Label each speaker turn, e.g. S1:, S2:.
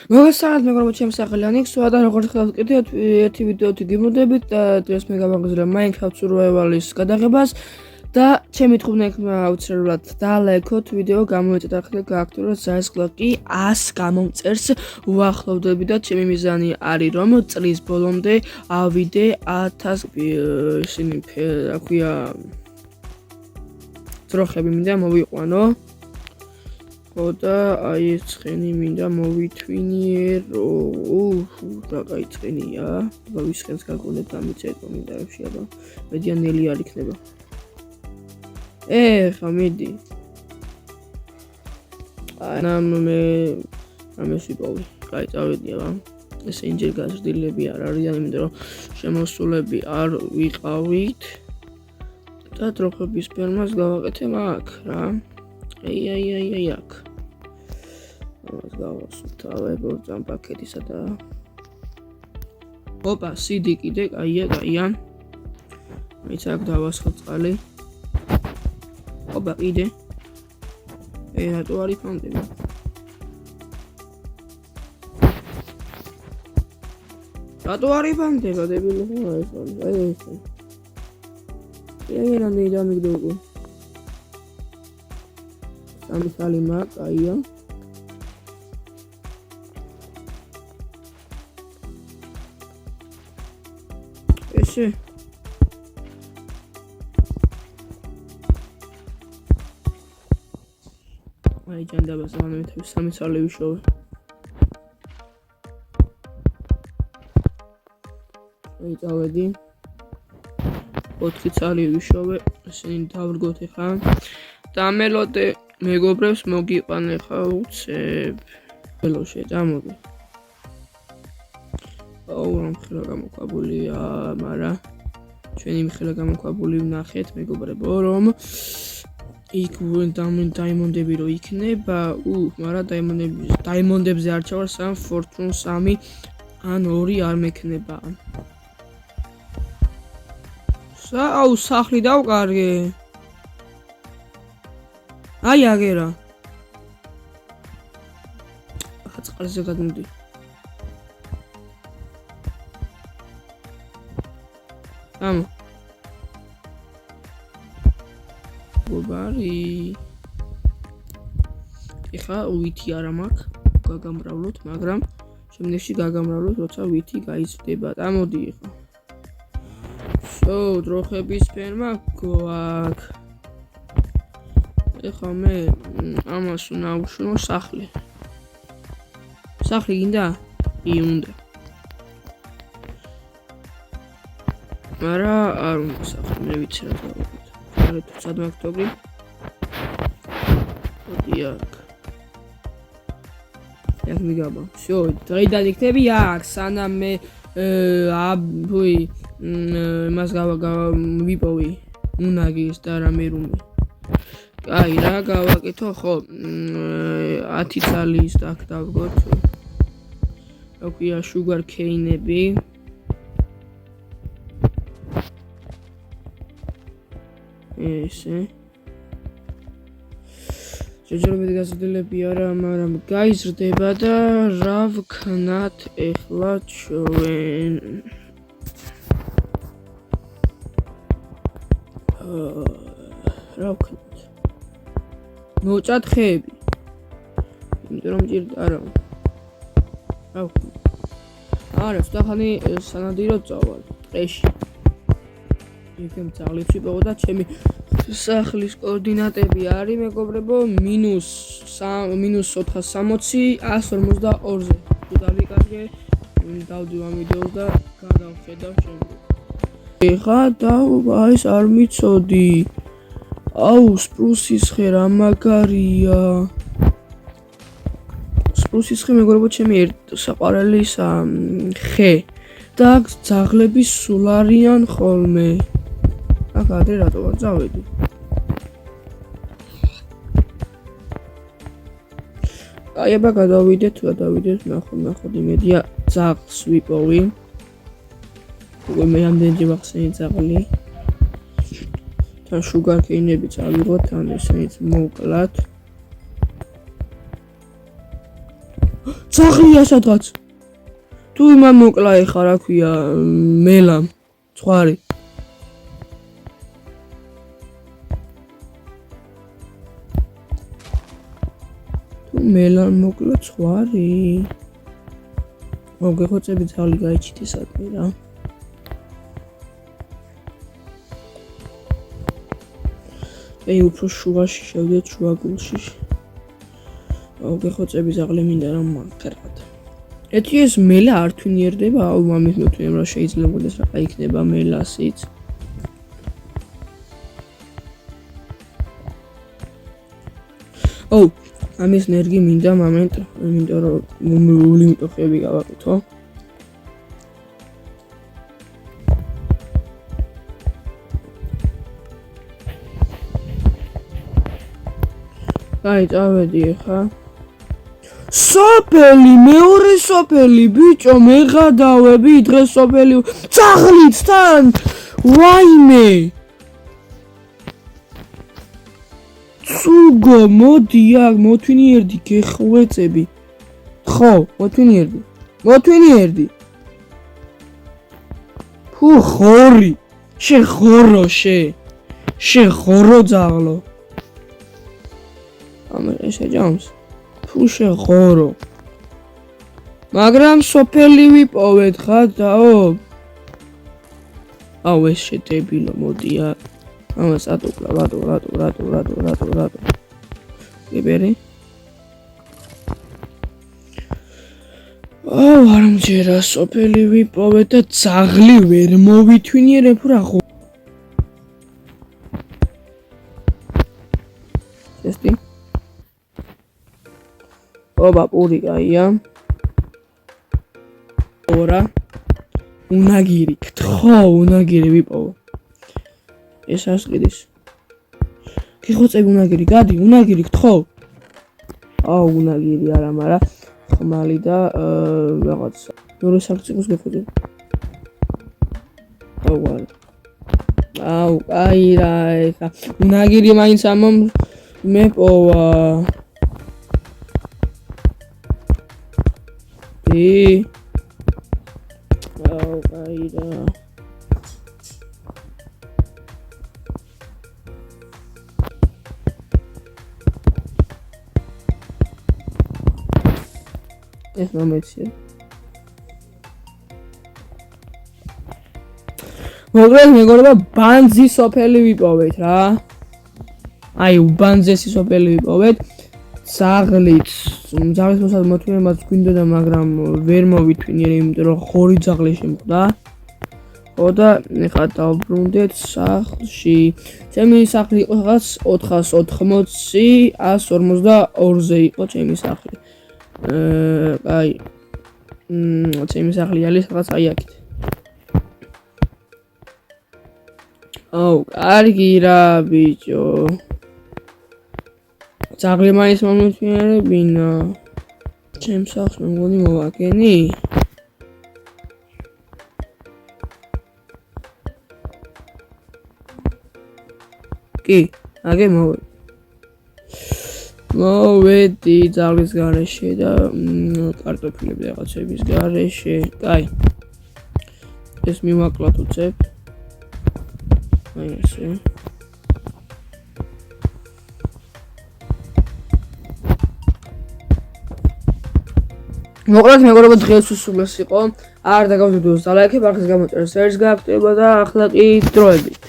S1: მოგესალმებით მეგობრებო, ჩემი სახელი ანიქსოა და როგორც ხალხი კიდევ ერთი ვიდეოთი გიმოდებით და დღეს მე გავაგზავნე Minecraft Survival-ის გადაღებას და ჩემი თქმულება აუცილებლად დაალაიქოთ ვიდეო, გამოეწოდათ და გააქტიუროთ ზარისხლაკი 100 გამომწერს უახლოვდები და ჩემი მიზანი არის რომ წლის ბოლომდე ავიდე 1000 ისინი რა ქვია ძროხები მინდა მოვიყვანო. და აი ეს ცხენი მინდა მოვითვინიერო. რა კაი ცხენია. აბა ვის ცხენს გაგონებ გამიცეთ კომენტარებში აბა. მედიანელი არ იქნება. ხა მიდი. მე ამას ვიპოვე. კაი წავედი აბა. ეს ინჯერ გაზრდილები არ არიან, იმიტომ რომ შემოსულები არ ვიყავით. და დროხების ფერმას გავაკეთებ აქ რა. აი აქ. ამას გავასუთავებ ორ პაკეტისა და ოპა, CD კიდე, კაია. მეც აქ დავასხო წყალი. ოპა, კიდე. რატო არ იფანტები? რატო არ იფანტება, დებილი ხარ ეს? აი ეს. რანდი დამიგდო. სამი სალი მაგ, აია. ესე. აი ჯანდაბას ამეთქი სამი სალი ვიშოვე. აი წავედი. 4 სალი ვიშოვე. ესენი დავრგოთ ახლა. და მელოდე მეგობრებს მოგიყვანე ხა უცებ. ველოშე წამოდი. რომ ხილა გამოქვაბულია, მაგრამ ჩვენი ხილა გამოქვაბული ვნახეთ მეგობრებო, რომ იქ დაიმონდები რო იქნება, მაგრამ დაიმონდებზე არ ჩავარ, სამ Fortune 3 ან 2 არ მექნება. სახლი დავკარგე. აი აგერა. ახლა წყალზე გადმოდი. ამ. გობარი. ეხა ვითი არა მაქვს, გაგამრავლოთ, მაგრამ შემდეგში გაგამრავლოთ, როცა ვითი გაიზრდება. ამოდი ეხა. დროხების ფერმა გვაქვს. ეხა მე ამას უნდა ვუშნო სახლი. სახლი გინდა? უნდა. მაგრამ არ უნდა სახლი, მე ვიცი რა გავაკეთე. არა თუ სად მაგტობი? მოდი აქ. აქ მიგაბა. всё, დღეიდან იქნები აქ, სანამ მე მას ვიპოვი უნაგის და რამე რუმე. აი რა გავაკეთო ხო 10 წალის აქ დავგოთ. რა ქვია sugar cane-ები. ესე. ჯერჯერობით გაზრდილები არა, მაგრამ გაიზრდება და რა ვქნათ ეხლა ჩვენ. რა ვქნათ? მოჭათხეები. იმიტომ რომ ჭირდა არა. რა ვქნათ? არა, სტახანი სანადიროდ წავალ ტყეში. იქნებ ძალებს ვიპოვო და ჩემი სახლის კოორდინატები არის მეგობრებო -460 152-ზე. თუ დავიკარგე, დავდივ ამ ვიდეოს და გადავხედავ შემდეგ. ეხა ეს არ მიცოდი. სპრუსის ხე რა მაგარია. სპრუსის ხე მეგობრებო ჩემი საყვარელი ხე და ძაღლები სულ არიან ხოლმე. აქ ადრე რატო არ წავედი? აი აბა გადავიდეთ, ნახოთ იმედია ძაღლს ვიპოვი. უკვე მე ამდენჯერ ვახსენე ძაღლი. თან sugar cane-ები წავიღოთ, თან ესენიც მოვკლათ. ძაღლია სადღაც. თუ იმან მოკლა ეხა რა ქვია მელამ ცხვარი. თუ მელამ მოკლა ცხვარი. მოგეხოცები ძაღლი გაიჩიტე სადმე რა. აი უფრო შუაში შევდეთ შუაგულში. მოგეხოცები ძაღლი მინდა რომ მაგრად. ეთი ეს მელა არ თვინიერდება, აუ მამის მოთვინებ რა შეიძლებაოდეს რა იქნება მელასიც. აუ ამის ნერგი მინდა მომენტ, მინდა რომ ლიმიტოხები გავაკეთო. აი წავედი ხა. სოფელი, მეორე სოფელი, ბიჭო, მეღადავები დღეს სოფელი ძაღლიცთან. ვაიმე. ცუგო, მოდი აქ, მოთვინიერდი, გეხვეწები. ხო, მოთვინიერდი. მოთვინიერდი. ფუ ხორი. შეხორო შე. შეხორო ძაღლო. ამერე ჯამს. ფუ შეხორო. მაგრამ სოფელი ვიპოვეთ ხა დაო. აუ ეს შედებილო, მოდი აქ. ამას ატუკლა, რატო. გიბერი? აუ არ მჯერა სოფელი ვიპოვეთ და ძაღლი ვერ მოვითვინიერებ რა ხო. ესეთი ობა პური გაია. ორა. უნაგირი, ხო, უნაგირი ვიპოვო. ეს ასყიდის. გიხოცები უნაგირი, გადი, უნაგირი, ხო. აუ უნაგირი არა, მაგრამ ხმალი და რაღაც მეორე საქციოს გეხოდი. აუ არა. აუ აი რა ეხა. უნაგირი მაინც ამომ მეპოვა. აუ აი რა. ეს მომეცია. მოგრეს მეგობრებო, ბანძი სოფელი ვიპოვეთ რა. აი ბანძესი სოფელი ვიპოვეთ. ძაღლიც მოსად მოთვინებაც გვინდოდა, მაგრამ ვერ მოვითვინიერ, იმიტომ რომ ხორი ძაღლი შემოხდა. ხო და ეხლა დავბრუნდეთ სახლში. ჩემი სახლი იყო რაღაც 480 152-ზე იყო ჩემი სახლი. აი ჩემი სახლი არის რაღაც აი აქეთ. აუ კარგი რა ბიჭო. ძაღლი მაინც მომვითვინერებინა. ჩემ სახლს მე მგონი მოვაკენი. კი, აგე მოვედი. მოვედი ძაღლის გარეშე და კარტოფილები რაღაცების გარეშე. კაი. ეს მივაკლათ უცებ. აი ესე. მოკლედ მეგობრებო, დღეს სულ ეს იყო. არ დაგავდეთ ვიდეოს და ლაიქი, ბარხის გამოწერს, ერს გააკეთება და ახლა კი დროებით.